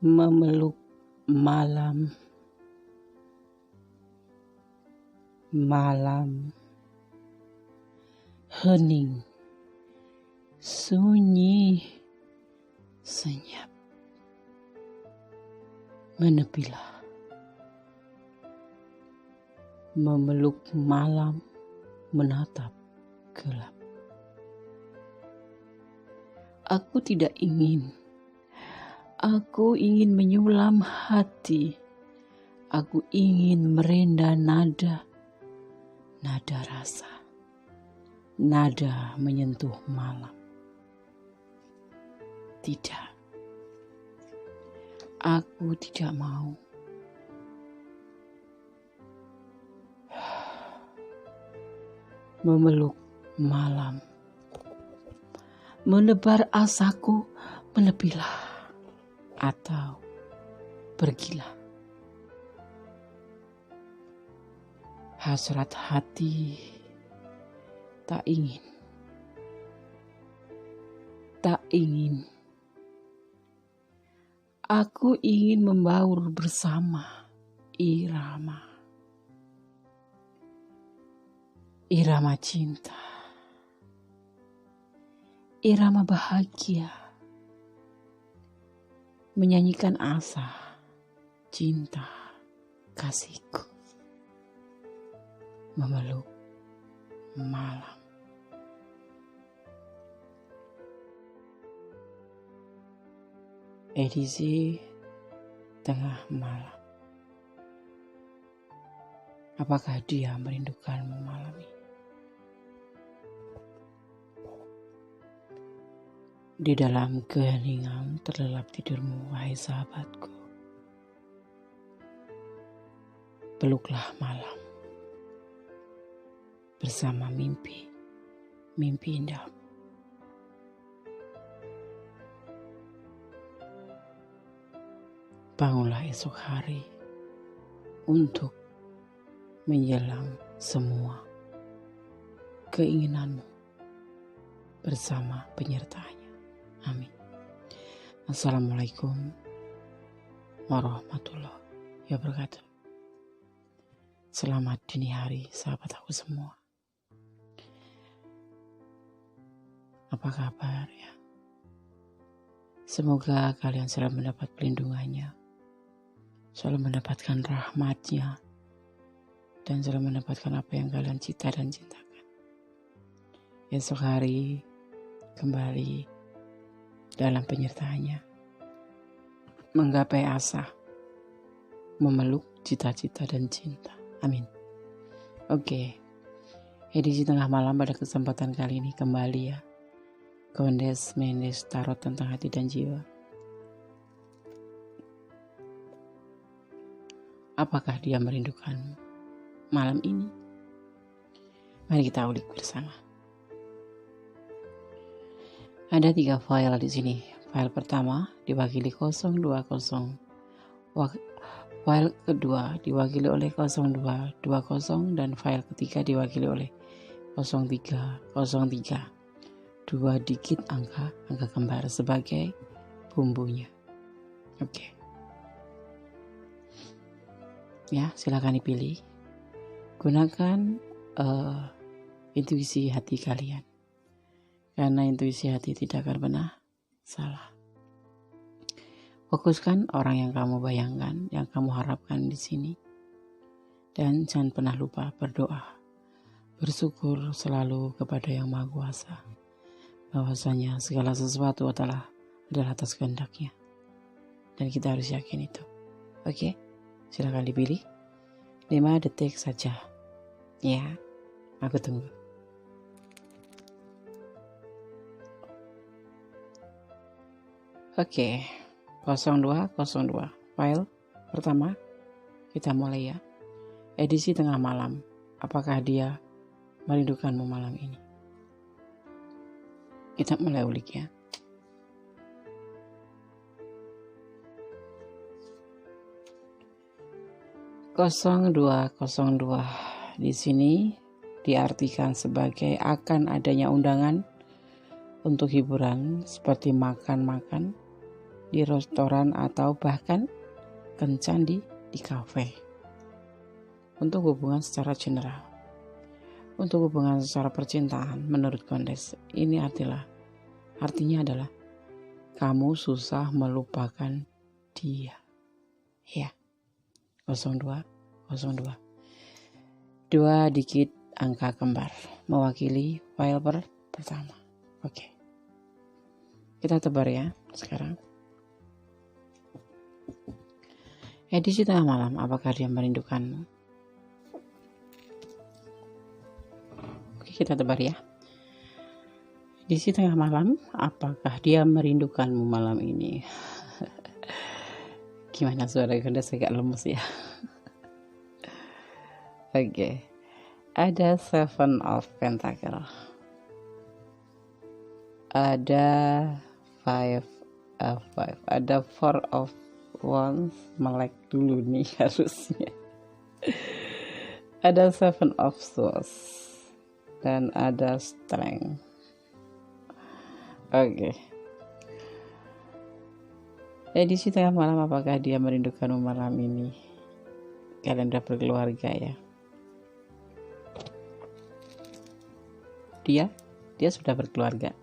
memeluk malam, hening, sunyi, senyap. Menepilah, memeluk malam, menatap gelap. Aku ingin menyulam hati. Aku ingin merenda nada rasa, nada menyentuh malam. Tidak, aku tidak mau. Memeluk malam, menebar asaku, menepilah atau pergilah. Hasrat hati tak ingin. Aku ingin membaur bersama irama cinta, irama bahagia, menyanyikan asa, cinta, kasihku. Memeluk malam. Edisi tengah malam. Apakah dia merindukanmu malam ini? Di dalam keheningan terlelap tidurmu, wahai sahabatku. Peluklah malam bersama mimpi indah. Bangunlah esok hari untuk menjelang semua keinginanmu bersama penyertanya. Amin. Assalamualaikum warahmatullahi wabarakatuh. Selamat dini hari sahabat aku semua. Apa kabar ya? Semoga kalian selalu mendapat pelindungannya, selalu mendapatkan rahmatnya, dan selalu mendapatkan apa yang kalian cita dan cintakan. Esok hari kembali dalam penyertaannya, menggapai asa, memeluk cita-cita dan cinta. Amin. Oke, edisi tengah malam pada kesempatan kali ini kembali ya. Kondes Mendes Tarot tentang hati dan jiwa. Apakah dia merindukanmu malam ini? Mari kita ulik bersama. Ada 3 file di sini. File pertama diwakili 020. File kedua diwakili oleh 0220 dan file ketiga diwakili oleh 0303. 2 digit angka kembar sebagai bumbunya. Oke. Ya, silakan dipilih. Gunakan intuisi hati kalian. Karena intuisi hati tidak akan pernah salah. Fokuskan orang yang kamu bayangkan, yang kamu harapkan di sini. Dan jangan pernah lupa berdoa. Bersyukur selalu kepada Yang Maha Kuasa. Bahwasanya segala sesuatu adalah atas kehendaknya. Dan kita harus yakin itu. Oke, silakan dipilih. 5 detik saja. Ya, aku tunggu. Oke, 0202. File pertama, kita mulai ya. Edisi tengah malam. Apakah dia merindukanmu malam ini? Kita mulai ulik ya. (0202) di sini diartikan sebagai akan adanya undangan untuk hiburan seperti makan-makan di restoran, atau bahkan kencan di kafe. Untuk hubungan secara general, untuk hubungan secara percintaan, menurut Kondes, ini artinya adalah kamu susah melupakan dia. Ya, 02 2 digit angka kembar mewakili file pertama. Oke. Kita tebar ya sekarang. Edisi tengah malam, apakah dia merindukanmu? Oke, kita tebar ya. Edisi tengah malam, apakah dia merindukanmu malam ini? Gimana suara Kondes, agak lemes ya. Oke. Ada 7 of Pentacle. Ada 5 of 5. Ada 4 of Wands. Melek dulu nih harusnya. Ada 7 of Swords. Dan ada Strength. Oke. Edisi tengah malam, apakah dia merindukanmu malam ini? Kalian udah berkeluarga ya? Dia sudah berkeluarga.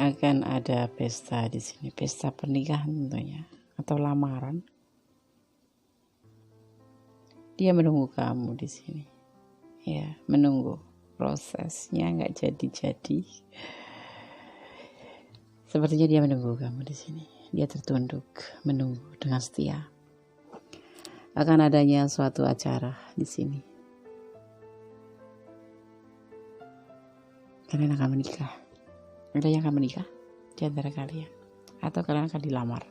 Akan ada pesta di sini, pesta pernikahan tentunya, atau lamaran. Dia menunggu kamu di sini. Ya, menunggu. Prosesnya nggak jadi. Sepertinya dia menunggu kamu di sini. Dia tertunduk, menunggu dengan setia. Akan adanya suatu acara di sini. Kalian akan menikah. Ada yang akan menikah di antara kalian, atau kalian akan dilamar.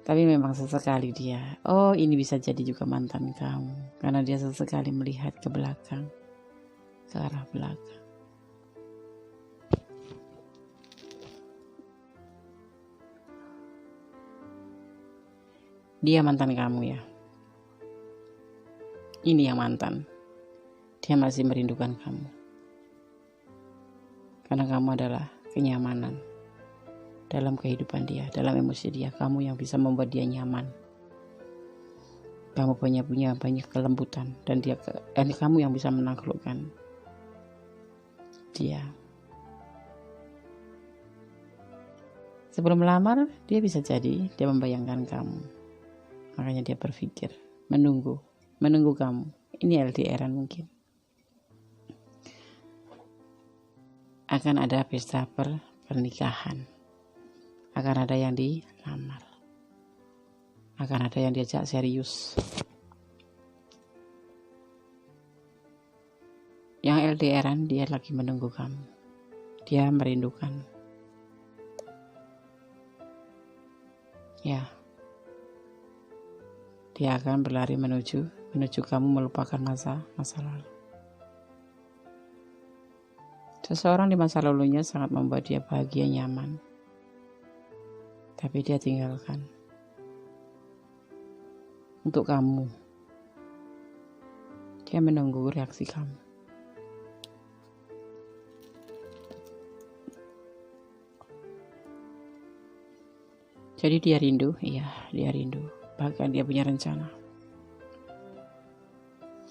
Tapi memang sesekali dia, ini bisa jadi juga mantan kamu, karena dia sesekali melihat ke belakang, ke arah belakang. Dia mantan kamu ya. Ini yang mantan. Dia masih merindukan kamu. Karena kamu adalah kenyamanan dalam kehidupan dia, dalam emosi dia. Kamu yang bisa membuat dia nyaman. Kamu punya banyak kelembutan, dan kamu yang bisa menaklukkan dia. Sebelum melamar, dia bisa jadi dia membayangkan kamu. Makanya dia berpikir, menunggu kamu. Ini LDRan mungkin. Akan ada pesta pernikahan. Akan ada yang dilamar. Akan ada yang diajak serius. Yang LDRan, dia lagi menunggu kamu. Dia merindukan. Ya. Dia akan berlari menuju kamu melupakan masa lalu. Seseorang di masa lalunya sangat membuat dia bahagia, nyaman. Tapi dia tinggalkan. Untuk kamu. Dia menunggu reaksi kamu. Jadi dia rindu, dia rindu. Bahkan dia punya rencana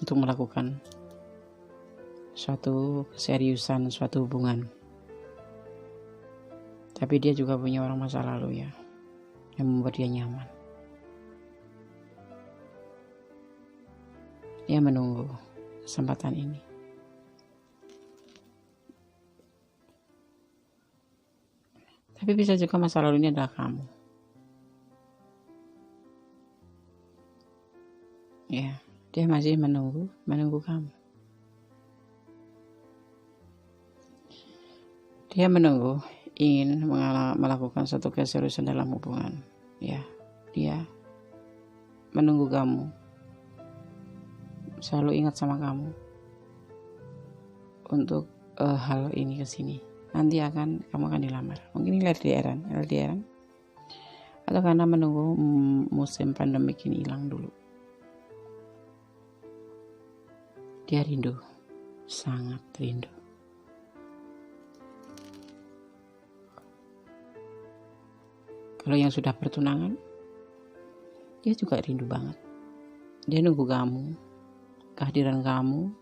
untuk melakukan suatu keseriusan, suatu hubungan. Tapi dia juga punya orang masa lalu ya, yang membuat dia nyaman. Dia menunggu kesempatan ini. Tapi bisa juga masa lalu ini adalah kamu. Ya, dia masih menunggu kamu. Dia menunggu, ingin melakukan suatu keseriusan dalam hubungan. Ya, dia menunggu kamu. Selalu ingat sama kamu. Untuk hal ini kesini. Nanti kamu akan dilamar. Mungkin ini LDRan. Atau karena menunggu musim pandemik ini hilang dulu. Dia rindu sangat rindu. Kalau yang sudah bertunangan, dia juga rindu banget. Dia nunggu kamu, kehadiran kamu,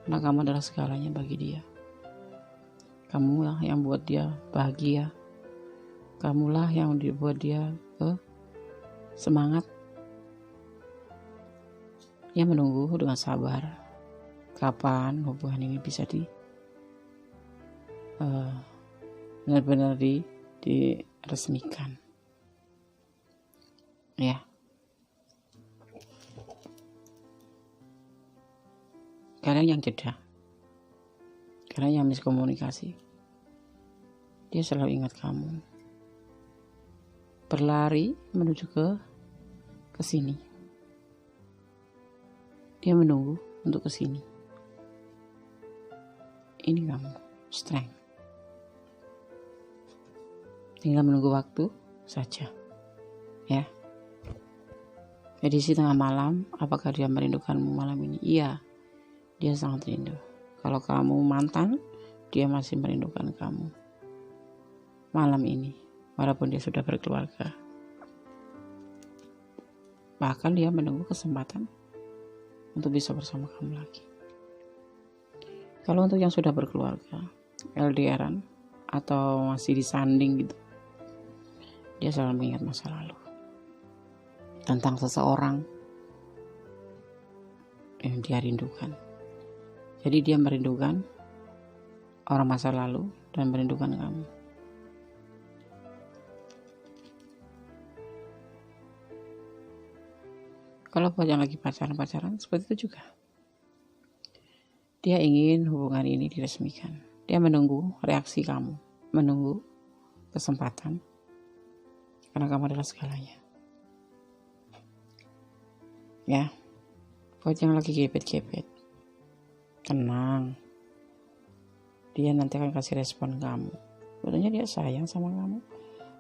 karena kamu adalah segalanya bagi dia. Kamulah yang buat dia bahagia. Kamulah yang dibuat dia semangat. Dia menunggu dengan sabar kapan hubungan ini bisa benar-benar diresmikan. Ya. Kalian yang jeda, kalian yang miskomunikasi, dia selalu ingat kamu, berlari menuju ke sini. Dia menunggu untuk ke sini. Ini kamu, strength. Tinggal menunggu waktu saja, ya. Edisi tengah malam, apakah dia merindukanmu malam ini? Iya, dia sangat rindu. Kalau kamu mantan, dia masih merindukan kamu malam ini, walaupun dia sudah berkeluarga. Bahkan dia menunggu kesempatan untuk bisa bersama kamu lagi. Kalau untuk yang sudah berkeluarga, LDRan atau masih disanding gitu, dia selalu mengingat masa lalu tentang seseorang yang dia rindukan. Jadi dia merindukan orang masa lalu dan merindukan kamu. Kalau buat yang lagi pacaran seperti itu juga. Dia ingin hubungan ini diresmikan. Dia menunggu reaksi kamu, menunggu kesempatan, karena kamu adalah segalanya. Ya, buat yang lagi gebet-gebet, tenang. Dia nanti akan kasih respon kamu. Sebetulnya dia sayang sama kamu,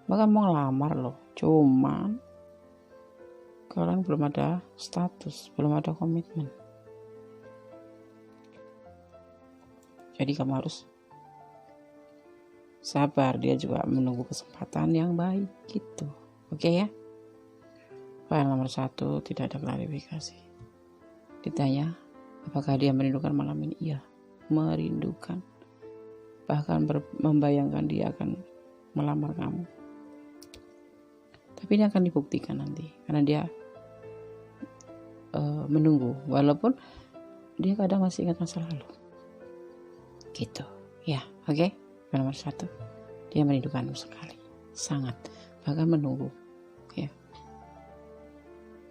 bahkan mau ngelamar loh. Cuman kalian belum ada status, belum ada komitmen. Jadi kamu harus sabar. Dia juga menunggu kesempatan yang baik gitu. Oke ya. File nomor 1 tidak ada klarifikasi. Ditanya apakah dia merindukan malam ini? Iya, merindukan. Bahkan membayangkan dia akan melamar kamu. Tapi ini akan dibuktikan nanti, karena dia menunggu, walaupun dia kadang masih ingat masa lalu. Gitu, ya, oke. Nomor 1, dia merindukanmu sekali, sangat, bahkan menunggu, ya.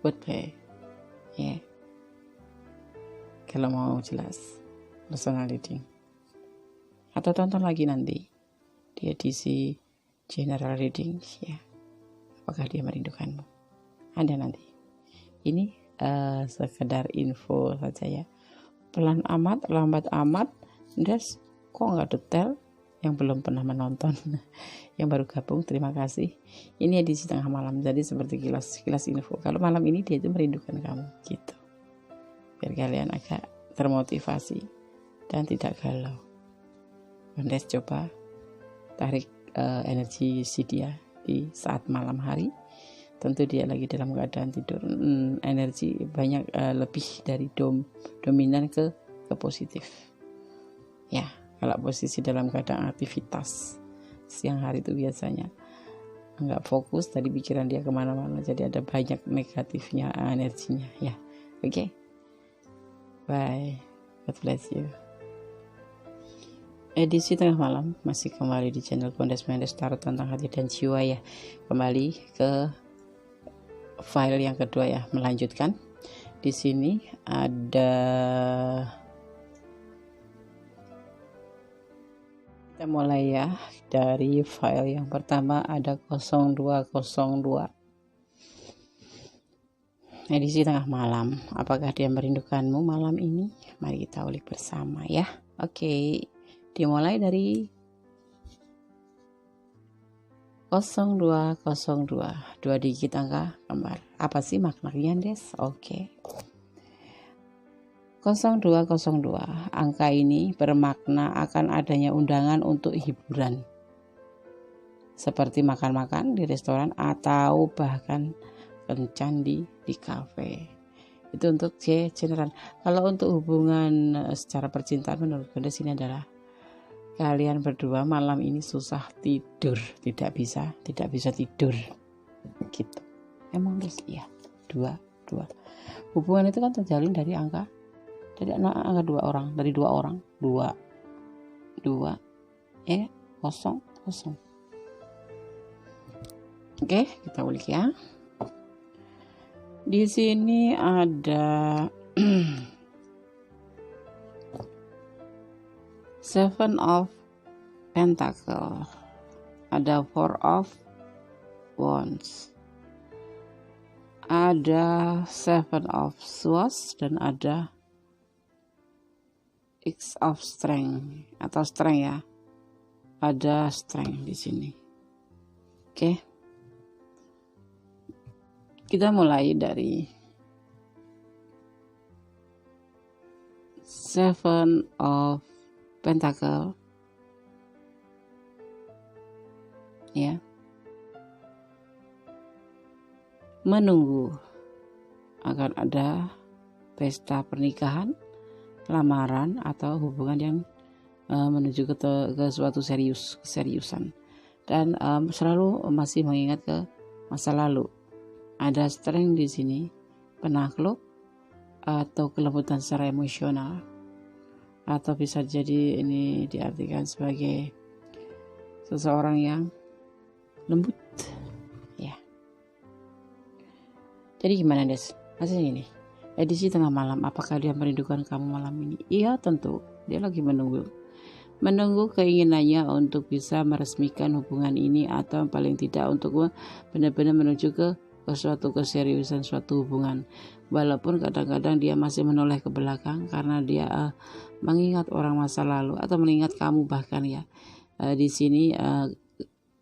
Buat ya. Kalau mau jelas, personal reading. Atau tonton lagi nanti di edisi general reading, ya. Apakah dia merindukanmu? Ada nanti. Ini sekedar info saja ya. Pelan amat, lambat amat. Des, kok nggak detail? Yang belum pernah menonton, yang baru gabung, terima kasih. Ini edisi tengah malam, jadi seperti kilas info. Kalau malam ini dia itu merindukan kamu, gitu. Biar kalian agak termotivasi dan tidak galau. Des coba tarik energi si dia di saat malam hari. Tentu dia lagi dalam keadaan tidur, energi banyak lebih dari dominan ke positif. Ya, kalau posisi dalam keadaan aktivitas siang hari itu biasanya nggak fokus, tadi pikiran dia kemana-mana, jadi ada banyak negatifnya energinya ya. Oke. Bye, God bless you. Edisi tengah malam masih kembali di channel Kondes Mendes Tarot tentang hati dan jiwa ya. Kembali ke file yang kedua ya, melanjutkan. Di sini ada, kita mulai ya dari file yang pertama, ada 0202. Edisi tengah malam. Apakah dia merindukanmu malam ini? Mari kita ulik bersama ya. Oke. Dimulai dari 0202, 2 digit angka kembar. Apa sih maknanya, Des? Oke. 0202. Angka ini bermakna akan adanya undangan untuk hiburan, seperti makan-makan di restoran atau bahkan kencan di kafe. Itu untuk general. Kalau untuk hubungan secara percintaan, menurut Gondes ini adalah kalian berdua malam ini susah tidur, tidak bisa tidur gitu. Emang guys, iya, dua. Hubungan itu kan terjalin dari angka dua orang, kosong. Oke, kita ulik ya. Di sini ada Seven of Pentacle, ada Four of Wands, ada Seven of Swords, dan ada X of Strength atau Strength ya. Ada Strength di sini. Oke. Kita mulai dari Seven of Pentacle. Ya. Menunggu akan ada pesta pernikahan, lamaran, atau hubungan yang menuju ke suatu keseriusan, dan selalu masih mengingat ke masa lalu. Ada strength di sini, penakluk atau kelembutan secara emosional, atau bisa jadi ini diartikan sebagai seseorang yang lembut ya. Jadi gimana Des? Masih ini edisi tengah malam, apakah dia merindukan kamu malam ini? Iya tentu, dia lagi menunggu keinginannya untuk bisa meresmikan hubungan ini, atau paling tidak untuk benar-benar menuju ke suatu keseriusan, suatu hubungan. Walaupun kadang-kadang dia masih menoleh ke belakang karena dia mengingat orang masa lalu atau mengingat kamu bahkan ya. Di sini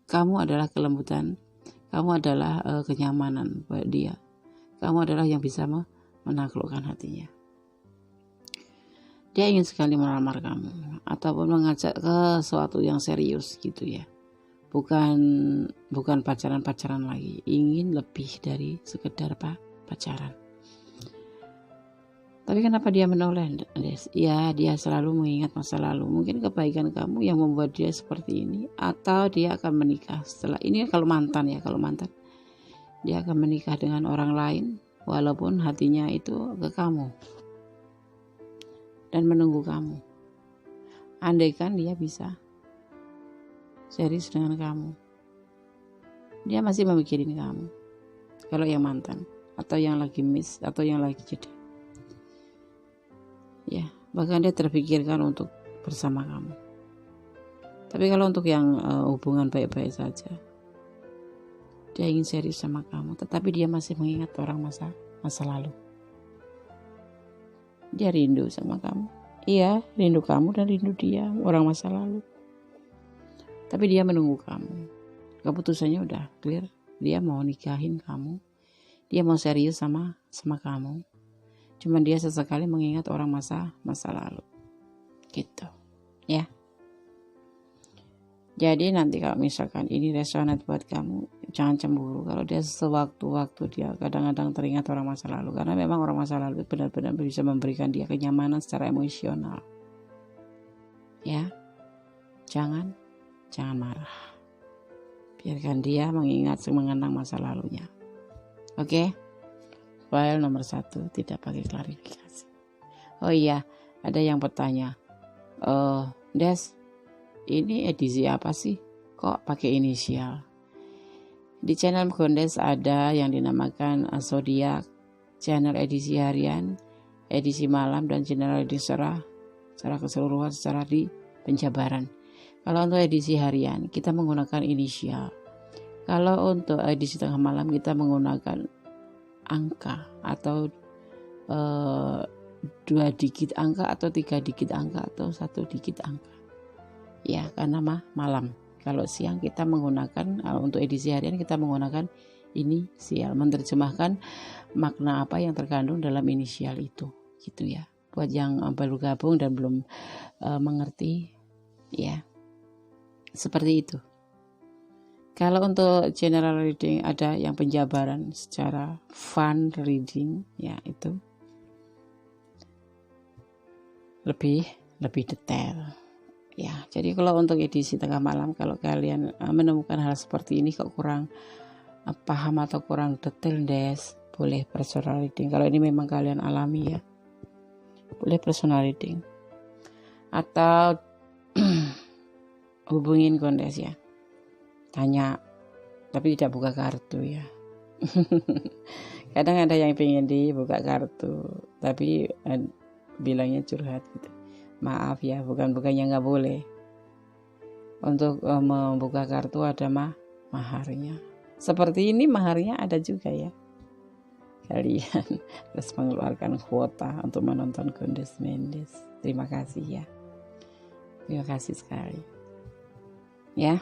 kamu adalah kelembutan, kamu adalah kenyamanan buat dia. Kamu adalah yang bisa menaklukkan hatinya. Dia ingin sekali melamar kamu ataupun mengajak ke sesuatu yang serius gitu ya. Bukan pacaran lagi, ingin lebih dari sekedar pacaran. Tapi kenapa dia menoleh? Ya, dia selalu mengingat masa lalu. Mungkin kebaikan kamu yang membuat dia seperti ini, atau dia akan menikah setelah ini. Kalau mantan, dia akan menikah dengan orang lain, walaupun hatinya itu ke kamu dan menunggu kamu. Andaikan dia bisa serius dengan kamu, dia masih memikirin kamu. Kalau yang mantan, atau yang lagi miss, atau yang lagi jeda, ya, bahkan dia terpikirkan untuk bersama kamu. Tapi kalau untuk yang hubungan baik-baik saja, dia ingin serius sama kamu, tetapi dia masih mengingat orang masa lalu. Dia rindu sama kamu. Iya, rindu kamu dan rindu dia, orang masa lalu. Tapi dia menunggu kamu. Keputusannya udah clear. Dia mau nikahin kamu. Dia mau serius sama kamu. Cuman dia sesekali mengingat orang masa lalu. Gitu. Ya. Jadi nanti kalau misalkan ini resonate buat kamu, jangan cemburu. Kalau dia sewaktu-waktu dia kadang-kadang teringat orang masa lalu. Karena memang orang masa lalu benar-benar bisa memberikan dia kenyamanan secara emosional. Ya. Jangan marah. Biarkan dia mengenang masa lalunya. Oke? File nomor 1 tidak pakai klarifikasi. Oh iya, ada yang bertanya. Des, ini edisi apa sih? Kok pakai inisial? Di channel Gondes ada yang dinamakan zodiak, channel edisi harian, edisi malam, dan channel edisi secara keseluruhan secara di penjabaran. Kalau untuk edisi harian kita menggunakan inisial. Kalau untuk edisi tengah malam kita menggunakan angka atau 2 digit angka atau 3 digit angka atau 1 digit angka. Ya, karena malam. Kalau siang kita menggunakan untuk edisi harian kita menggunakan inisial, menerjemahkan makna apa yang terkandung dalam inisial itu, gitu ya. buat yang baru gabung dan belum mengerti, ya seperti itu. Kalau untuk general reading ada yang penjabaran secara fun reading, ya itu lebih detail. Ya, jadi kalau untuk edisi tengah malam, kalau kalian menemukan hal seperti ini kok kurang paham atau kurang detail, boleh personal reading. Kalau ini memang kalian alami ya, boleh personal reading atau hubungin Kondes ya, tanya, tapi tidak buka kartu ya. Kadang ada yang pengen dibuka kartu tapi bilangnya curhat gitu. Maaf ya, bukannya nggak boleh. Untuk membuka kartu ada maharnya. Seperti ini maharnya ada juga ya. Kalian harus mengeluarkan kuota untuk menonton Kondes Mendes. Terima kasih ya. Terima kasih sekali. Ya.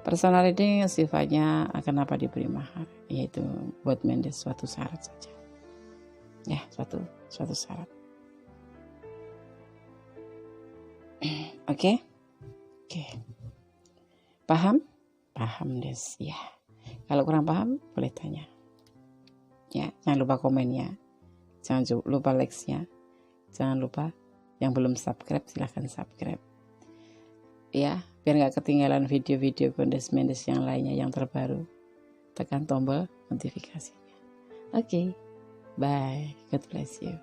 Personal reading sifatnya akan apa diberi mahar, yaitu buat Mendes suatu syarat saja. Ya, suatu syarat. Oke. Paham Des ya. Kalau kurang paham boleh tanya ya. Jangan lupa komennya, jangan lupa like-nya, jangan lupa yang belum subscribe silahkan subscribe ya, biar nggak ketinggalan video-video Kondes Mendes yang lainnya yang terbaru. Tekan tombol notifikasinya. Oke, bye, God bless you.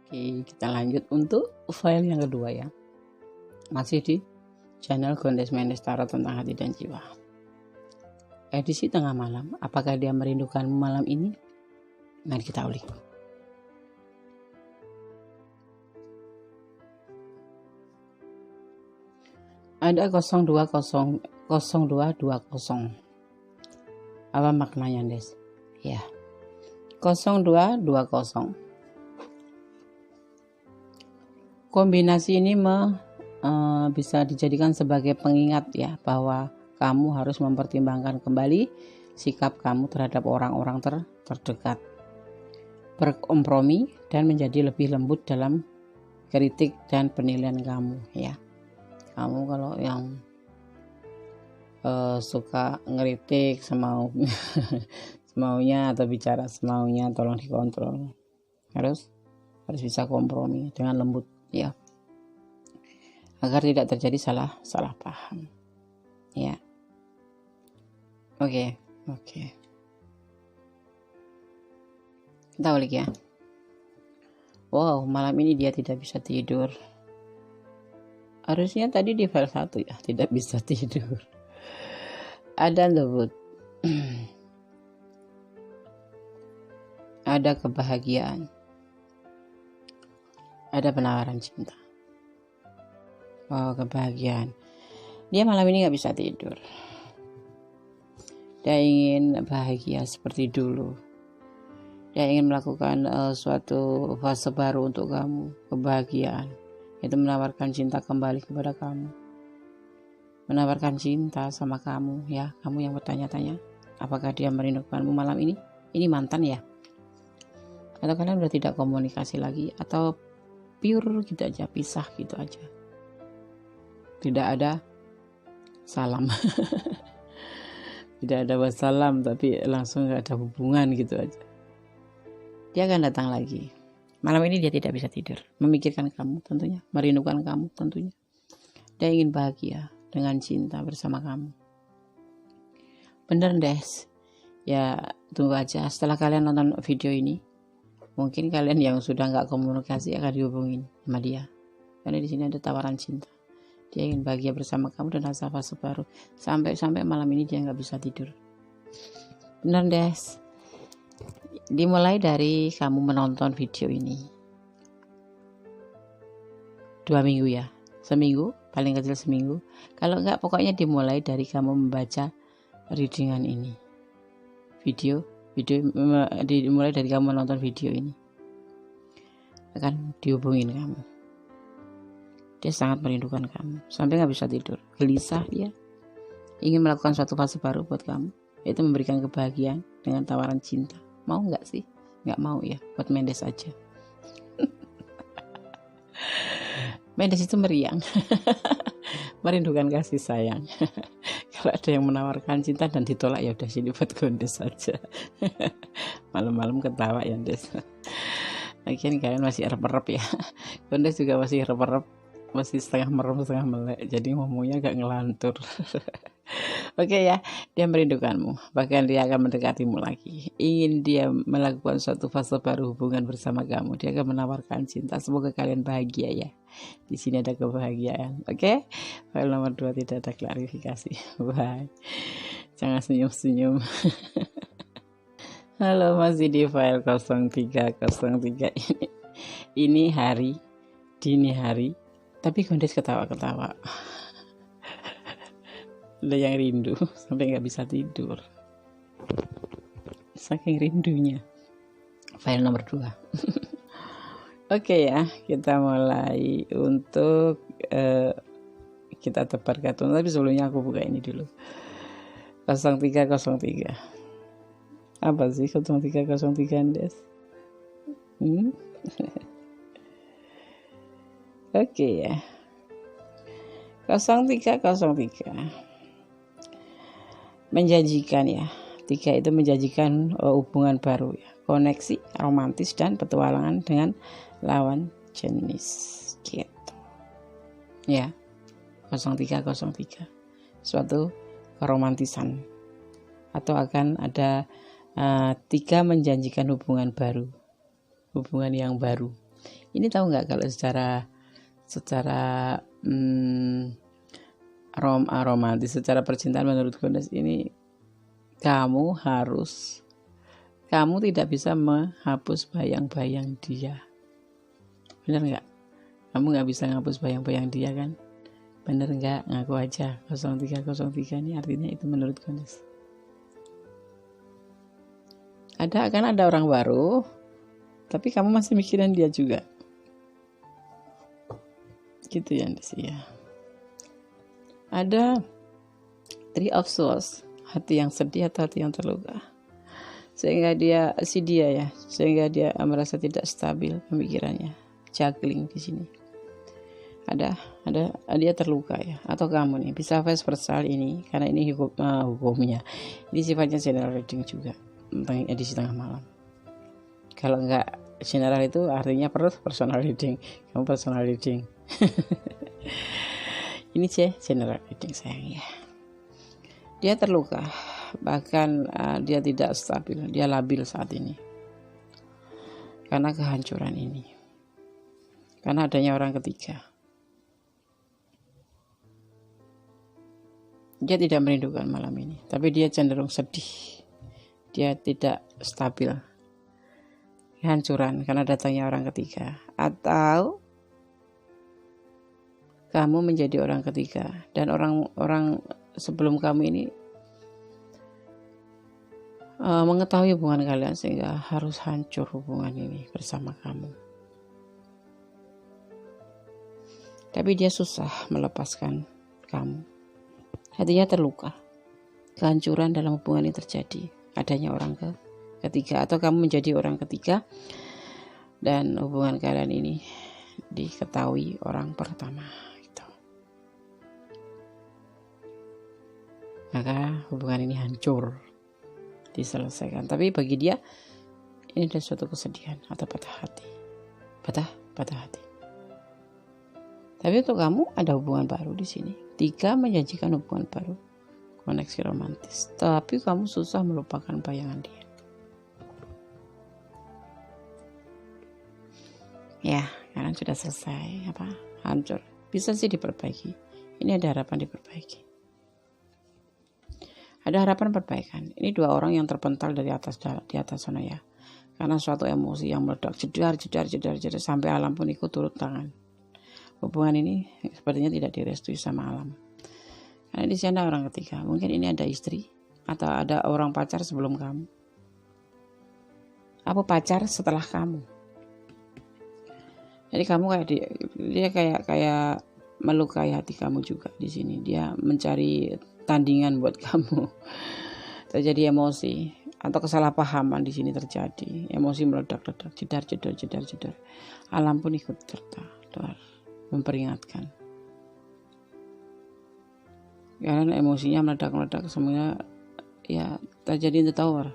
Oke, kita lanjut untuk file yang kedua ya. Masih di channel Kondes Mendes Tarot tentang hati dan jiwa. Edisi tengah malam, apakah dia merindukanmu malam ini? Mari kita ulik. Ada 0220. Apa maknanya, Des? Ya. 0220. Kombinasi ini bisa dijadikan sebagai pengingat ya, bahwa kamu harus mempertimbangkan kembali sikap kamu terhadap orang-orang terdekat, berkompromi dan menjadi lebih lembut dalam kritik dan penilaian kamu ya. Kamu kalau yang suka ngeritik semaunya atau bicara semaunya, tolong dikontrol. Harus bisa kompromi dengan lembut ya, agar tidak terjadi salah paham ya. Oke. Kita ulik ya. Wow, malam ini dia tidak bisa tidur. Harusnya tadi di file 1 ya, tidak bisa tidur. Ada lembut. Ada kebahagiaan. Ada penawaran cinta. Wow, kebahagiaan. Dia malam ini gak bisa tidur. Dia ingin bahagia seperti dulu. Dia ingin melakukan suatu fase baru untuk kamu, kebahagiaan. Itu menawarkan cinta kembali kepada kamu. Menawarkan cinta sama kamu ya. Kamu yang bertanya-tanya, apakah dia merindukanmu malam ini? Ini mantan ya? Atau kalian udah tidak komunikasi lagi? Atau pure gitu aja, pisah gitu aja? Tidak ada salam. Tidak ada wassalam, tapi langsung gak ada hubungan gitu aja. Dia akan datang lagi. Malam ini dia tidak bisa tidur, memikirkan kamu tentunya, merindukan kamu tentunya. Dia ingin bahagia dengan cinta bersama kamu. Bener Des. Ya tunggu aja setelah kalian nonton video ini. Mungkin kalian yang sudah gak komunikasi akan dihubungin sama dia. Karena di sini ada tawaran cinta. Dia ingin bahagia bersama kamu dan rasa fase baru. Sampai malam ini dia gak bisa tidur. Bener Des. Dimulai dari kamu menonton video ini 2 minggu ya, seminggu, paling kecil seminggu. Kalau enggak, pokoknya dimulai dari kamu membaca readingan ini, video dimulai dari kamu menonton video ini, akan dihubungin kamu. Dia sangat merindukan kamu sampai gak bisa tidur, gelisah dia, ingin melakukan suatu fase baru buat kamu, yaitu memberikan kebahagiaan dengan tawaran cinta. Mau nggak sih? Nggak mau ya, buat Mendes aja. Mendes itu meriang. Merindukan kasih sayang. Kalau ada yang menawarkan cinta dan ditolak, ya udah sini buat Gondes saja. Malam-malam ketawa ya Des. Lagian kalian masih erep-erep ya. Gondes juga masih erep-erep, masih setengah merem setengah melek, jadi ngomongnya agak ngelantur. Oke ya, dia merindukanmu, bahkan dia akan mendekatimu lagi. Ingin dia melakukan suatu fase baru hubungan bersama kamu. Dia akan menawarkan cinta. Semoga kalian bahagia ya. Di sini ada kebahagiaan. Oke? File nomor 2 tidak ada klarifikasi. Bye. Jangan senyum-senyum. Halo, masih di file 0303 ini. Ini hari, dini hari, tapi Gondes ketawa-ketawa. Ada yang rindu sampai nggak bisa tidur, saking rindunya. File nomor 2. Oke ya, kita mulai untuk kita tebar kartu. Tapi sebelumnya aku buka ini dulu. 0303. Apa sih 0303 Des? Oke ya. 0303 menjanjikan ya. 3 itu menjanjikan hubungan baru ya, koneksi romantis dan petualangan dengan lawan jenis gitu ya. 0303 suatu keromantisan, atau akan ada 3 menjanjikan hubungan baru, hubungan yang baru. Ini tahu nggak, kalau secara romantis, secara percintaan menurut Gondes ini, kamu tidak bisa menghapus bayang-bayang dia. Bener nggak? Kamu nggak bisa menghapus bayang-bayang dia kan? Bener nggak? Ngaku aja. 0303 ini artinya itu menurut Gondes. Akan ada orang baru, tapi kamu masih mikirin dia juga. Gitu ya Des ya. Ada 3 of Swords, hati yang sedih atau hati yang terluka, sehingga dia merasa tidak stabil pemikirannya, juggling di sini. Ada dia terluka ya, atau kamu nih bisa vice versa ini, karena ini hukumnya. Ini sifatnya general reading juga tentang edisi tengah malam. Kalau enggak general itu artinya personal reading, kamu personal reading. Ini general reading sayang ya. Dia terluka, bahkan dia tidak stabil, dia labil saat ini karena kehancuran ini, karena adanya orang ketiga. Dia tidak merindukan malam ini, tapi dia cenderung sedih, dia tidak stabil, kehancuran karena datangnya orang ketiga. Atau kamu menjadi orang ketiga, dan orang sebelum kamu ini mengetahui hubungan kalian sehingga harus hancur hubungan ini bersama kamu. Tapi dia susah melepaskan kamu. Hatinya terluka. Kehancuran dalam hubungan ini terjadi. Adanya orang ketiga, atau kamu menjadi orang ketiga dan hubungan kalian ini diketahui orang pertama. Maka hubungan ini hancur, diselesaikan. Tapi bagi dia ini adalah suatu kesedihan atau patah hati. Tapi untuk kamu ada hubungan baru di sini. 3 menjanjikan hubungan baru, koneksi romantis. Tapi kamu susah melupakan bayangan dia. Ya, karena sudah selesai hancur. Bisa sih diperbaiki. Ini ada harapan diperbaiki. Ada harapan perbaikan. Ini 2 orang yang terpental di atas sana ya. Karena suatu emosi yang meledak, jedar sampai alam pun ikut turut tangan. Hubungan ini sepertinya tidak direstui sama alam. Karena di sana orang ketiga. Mungkin ini ada istri atau ada orang pacar sebelum kamu. Apa pacar setelah kamu? Jadi kamu dia kayak melukai hati kamu juga di sini. Dia mencari tandingan buat kamu. Terjadi emosi atau kesalahpahaman di sini terjadi. Emosi meledak-ledak, jedar. Alam pun ikut serta. memperingatkan. Karena emosinya meledak-meledak, semuanya ya terjadi in the tower.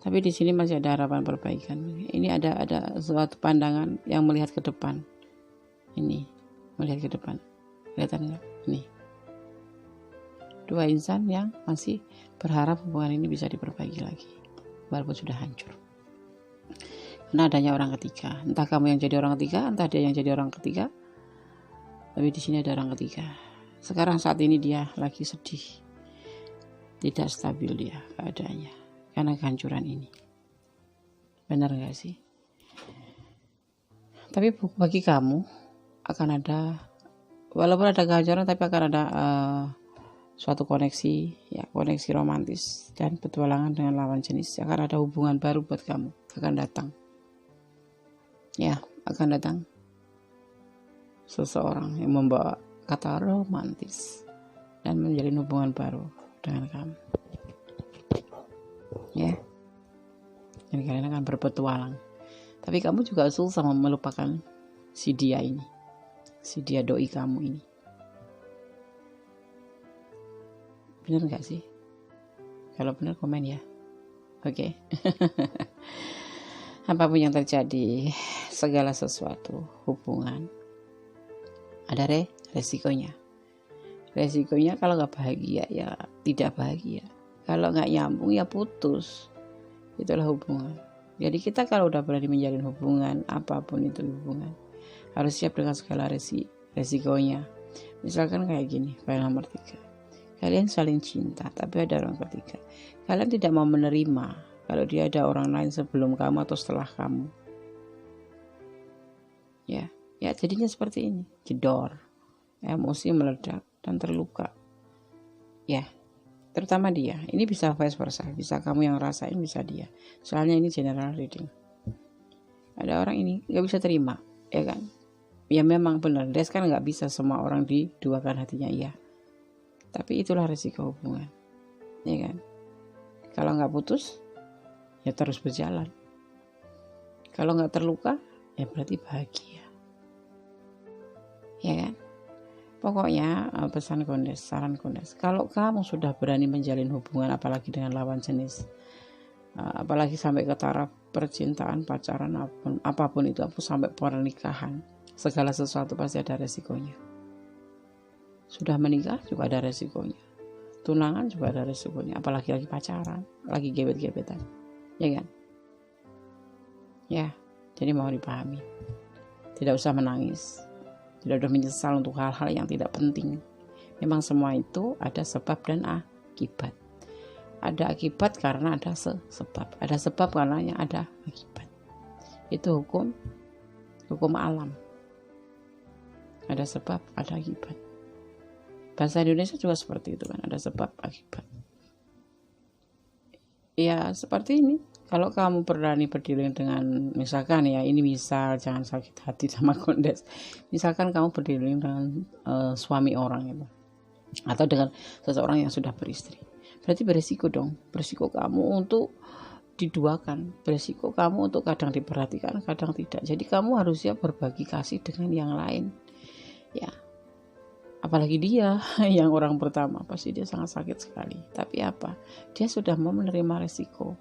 Tapi di sini masih ada harapan perbaikan. Ini ada suatu pandangan yang melihat ke depan. Ini melihat ke depan. Kelihatan nggak? Ini dua insan yang masih berharap hubungan ini bisa diperbaiki lagi, walaupun sudah hancur. Karena adanya orang ketiga. Entah kamu yang jadi orang ketiga, entah dia yang jadi orang ketiga. Tapi di sini ada orang ketiga. Sekarang saat ini dia lagi sedih, tidak stabil dia keadaannya karena kehancuran ini. Benar gak sih? Tapi bagi kamu akan ada, walaupun ada kehancuran, tapi akan ada suatu koneksi, ya koneksi romantis dan petualangan dengan lawan jenis. Akan ada hubungan baru buat kamu, akan datang. Ya, akan datang seseorang yang membawa kata romantis dan menjalin hubungan baru dengan kamu. Ya, dan kalian akan berpetualang. Tapi kamu juga susah melupakan si dia ini, si dia doi kamu ini. Benar gak sih? Kalau benar komen ya. Oke. Apapun yang terjadi, segala sesuatu hubungan ada resikonya. Resikonya kalau gak bahagia ya tidak bahagia. Kalau gak nyambung ya putus. Itulah hubungan. Jadi kita kalau udah berani menjalin hubungan, apapun itu hubungan, harus siap dengan segala resikonya. Misalkan kayak gini, file nomor 3. Kalian saling cinta, tapi ada orang ketiga. Kalian tidak mau menerima kalau dia ada orang lain sebelum kamu atau setelah kamu. Ya jadinya seperti ini, jedor, emosi meledak dan terluka. Ya, terutama dia. Ini bisa vice versa, bisa kamu yang rasain, bisa dia. Soalnya ini general reading. Ada orang ini nggak bisa terima, ya kan? Ya memang benar, Des kan nggak bisa semua orang diduakan hatinya, ya. Tapi itulah resiko hubungan, ya kan? Kalau nggak putus, ya terus berjalan. Kalau nggak terluka, ya berarti bahagia, ya kan? Pokoknya pesan Kondes, saran Kondes, kalau kamu sudah berani menjalin hubungan, apalagi dengan lawan jenis, apalagi sampai ke taraf percintaan, pacaran, apapun itu, sampai pernikahan, segala sesuatu pasti ada resikonya. Sudah menikah juga ada resikonya, tunangan juga ada resikonya, apalagi lagi pacaran, lagi gebet-gebetan, ya kan? Ya, jadi mau dipahami, tidak usah menangis, tidak usah menyesal untuk hal-hal yang tidak penting. Memang semua itu ada sebab dan akibat. Ada akibat karena ada sebab, ada sebab karena ada akibat. Itu hukum alam. Ada sebab, ada akibat. Bahasa Indonesia juga seperti itu kan, ada sebab akibat. Ya seperti ini. Kalau kamu berani berdiri dengan, misalkan ya, ini misal, jangan sakit hati sama Kondes. Misalkan kamu berdiri dengan suami orang itu, atau dengan seseorang yang sudah beristri, berarti beresiko dong. Beresiko kamu untuk diduakan, beresiko kamu untuk kadang diperhatikan, kadang tidak. Jadi kamu harus siap berbagi kasih dengan yang lain. Ya, apalagi dia yang orang pertama, pasti dia sangat sakit sekali. Tapi apa? Dia sudah mau menerima resiko.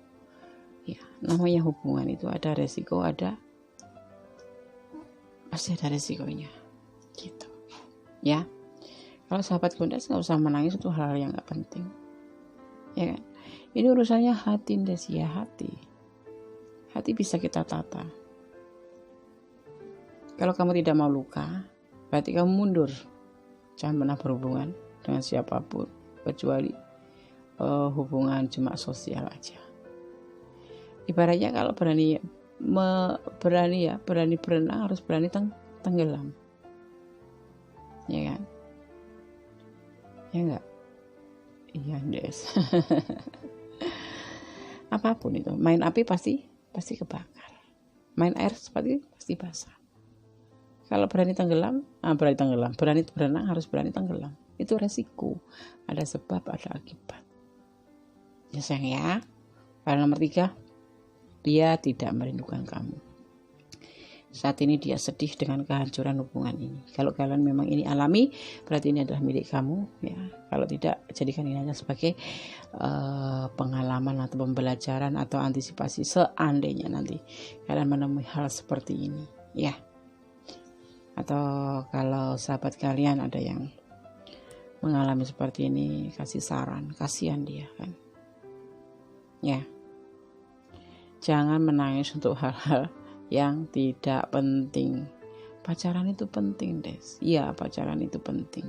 Ya, namanya hubungan itu ada resiko, pasti ada resikonya. Gitu. Ya. Kalau sahabat Kondes nggak usah menangis, itu hal-hal yang nggak penting. Ya kan? Ini urusannya hati, Des, ya hati. Hati bisa kita tata. Kalau kamu tidak mau luka, berarti kamu mundur. Jangan pernah berhubungan dengan siapapun, kecuali hubungan cuma sosial aja. Ibaratnya kalau berani berenang, harus berani tenggelam, ya kan? Ya enggak? Iya, Des. Apapun itu, main api pasti kebakar, main air pasti basah. Kalau berani tenggelam, berani berenang, harus berani tenggelam. Itu resiko, ada sebab, ada akibat. Ya sayang ya. Hal nomor 3, dia tidak merindukan kamu. Saat ini dia sedih dengan kehancuran hubungan ini. Kalau kalian memang ini alami, berarti ini adalah milik kamu ya. Kalau tidak, jadikan ini hanya sebagai pengalaman atau pembelajaran atau antisipasi seandainya nanti kalian menemui hal seperti ini ya. Atau kalau sahabat kalian ada yang mengalami seperti ini, kasih saran, kasihan dia kan ya. Jangan menangis untuk hal-hal yang tidak penting. Pacaran itu penting, Des. Iya, pacaran itu penting.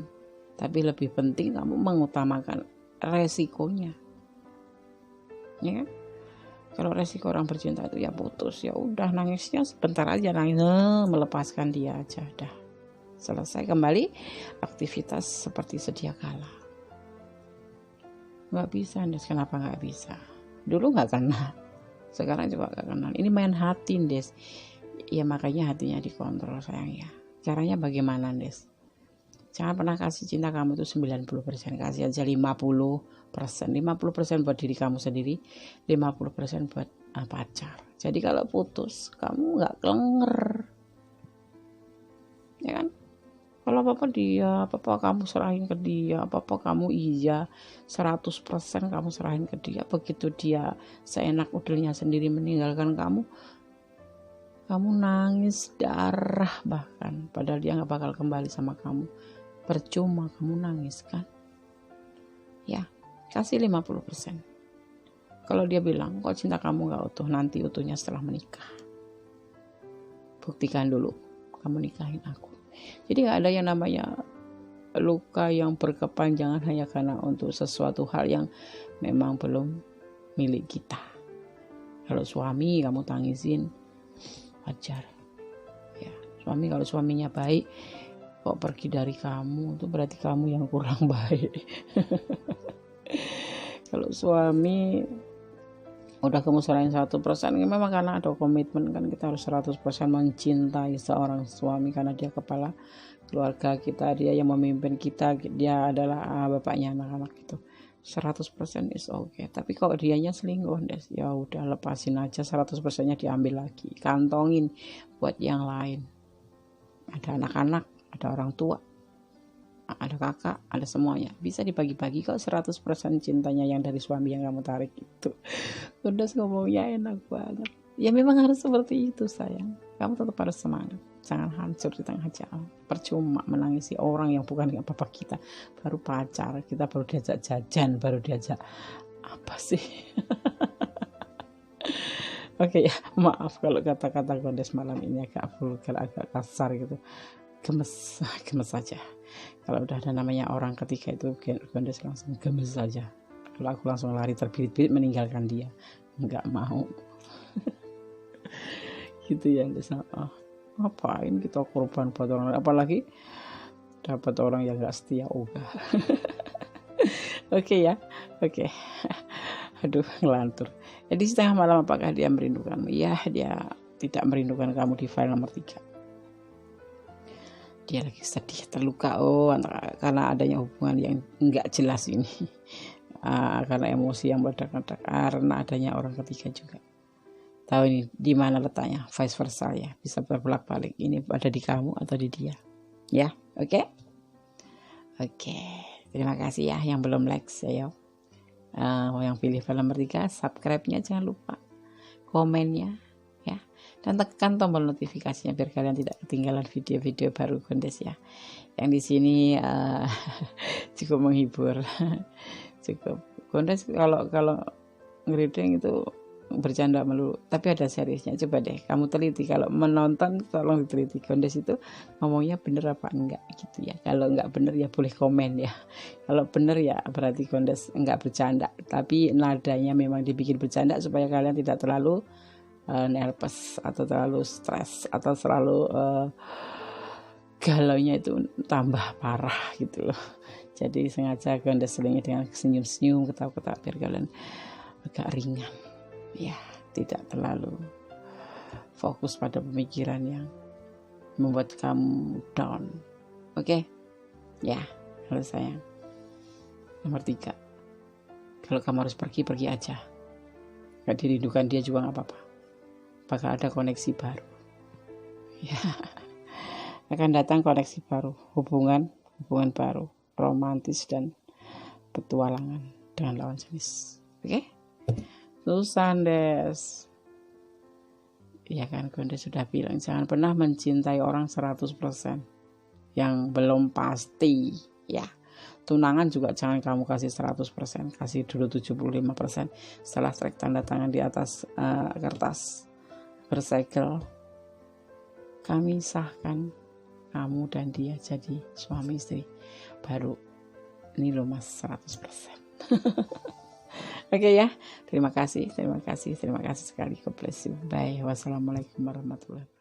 Tapi lebih penting kamu mengutamakan resikonya. Ya kan? Kalau resiko orang bercinta itu ya putus, ya udah nangisnya sebentar aja, nangis melepaskan dia aja, dah. Selesai, kembali aktivitas seperti sedia kala. Nggak bisa, Des. Kenapa nggak bisa? Dulu nggak kenal. Sekarang coba gak kenal. Ini main hati, Des. Ya makanya hatinya dikontrol sayang ya. Caranya bagaimana, Des? Jangan pernah kasih cinta kamu itu 90%. Kasih aja 50%. 50% buat diri kamu sendiri, 50% buat pacar. Jadi kalau putus, kamu gak kelenger. Ya kan? Kalau apa-apa dia, apa-apa kamu serahin ke dia, apa-apa kamu iya, 100% kamu serahin ke dia. Begitu dia seenak udelnya sendiri meninggalkan kamu nangis darah bahkan. Padahal dia gak bakal kembali sama kamu. Percuma kamu nangis kan. Ya, kasih 50%. Kalau dia bilang, kok cinta kamu gak utuh, nanti utuhnya setelah menikah. Buktikan dulu, kamu nikahin aku. Jadi gak ada yang namanya luka yang berkepanjangan hanya karena untuk sesuatu hal yang memang belum milik kita. Kalau suami kamu tangisin, wajar. Ya, suami kalau suaminya baik kok pergi dari kamu, itu berarti kamu yang kurang baik. Kalau suami udah kamu serahin 100%, memang karena ada komitmen kan, kita harus 100% mencintai seorang suami karena dia kepala keluarga kita, dia yang memimpin kita, dia adalah bapaknya anak-anak itu. 100% is okay. Tapi kalau dianya selingkuh, Des, ya udah lepasin aja, 100%-nya diambil lagi, kantongin buat yang lain. Ada anak-anak, ada orang tua, ada kakak, ada semuanya, bisa dibagi-bagi kok. 100% cintanya yang dari suami yang kamu tarik itu. Udah ngomongnya enak banget. Ya memang harus seperti itu sayang. Kamu tetap harus semangat, jangan hancur di tengah jalan. Percuma menangisi orang yang bukan apa-apa kita. Baru pacar, kita baru diajak jajan, baru diajak apa sih. Oke ya, maaf kalau kata-kata Gondes malam ini agak vulgar, agak kasar gitu. Gemes saja. Kalau udah ada namanya orang ketiga itu, Gondes langsung gemes saja. Kalau aku langsung lari terbirit-birit meninggalkan dia, nggak mau. Gitu ya, ngapain kita korban buat orang, apalagi dapat orang yang nggak setia. Oke ya, oke. Aduh, ngelantur. Jadi setengah malam apakah dia merindukanmu? Ya, dia tidak merindukan kamu di file nomor 3. Dia lagi sedih, terluka, karena adanya hubungan yang nggak jelas ini. Karena emosi yang meledak-ledak, karena adanya orang ketiga juga. Tahu ini di mana letaknya, vice versa ya, bisa berbolak-balik. Ini ada di kamu atau di dia. Ya, oke. Terima kasih ya yang belum like saya. Yang pilih file nomor 3, subscribe-nya jangan lupa, komennya ya, dan tekan tombol notifikasinya biar kalian tidak ketinggalan video-video baru Gondes ya. Yang di sini cukup menghibur. Cukup Gondes kalau ngereading itu bercanda melulu, tapi ada seriusnya. Coba deh kamu teliti, kalau menonton tolong diteliti Gondes itu ngomongnya bener apa enggak gitu ya. Kalau enggak bener ya boleh komen ya, kalau bener ya berarti Gondes enggak bercanda, tapi nadanya memang dibikin bercanda supaya kalian tidak terlalu nervous atau terlalu stres atau terlalu galaunya itu tambah parah gitu loh. Jadi sengaja Gondes selingi dengan senyum-senyum, ketawa-ketawa biar kalian agak ringan ya, tidak terlalu fokus pada pemikiran yang membuat kamu down. Oke ya. Kalau sayang nomor 3, kalau kamu harus pergi aja, gak dirindukan dia juga gak apa-apa, bakal ada koneksi baru Ya, akan datang koneksi baru, hubungan baru, romantis dan petualangan dengan lawan jenis. Oke? Susandes. Ya kan, Gonde sudah bilang jangan pernah mencintai orang 100% yang belum pasti. Ya, tunangan juga jangan kamu kasih 100%, kasih dulu 75%. Setelah trek tanda tangan di atas kertas bersegel, kami sahkan kamu dan dia jadi suami istri, baru ini loh mas 100%. Oke ya, terima kasih sekali. God bless you. Bye. Wassalamualaikum warahmatullahi wabarakatuh.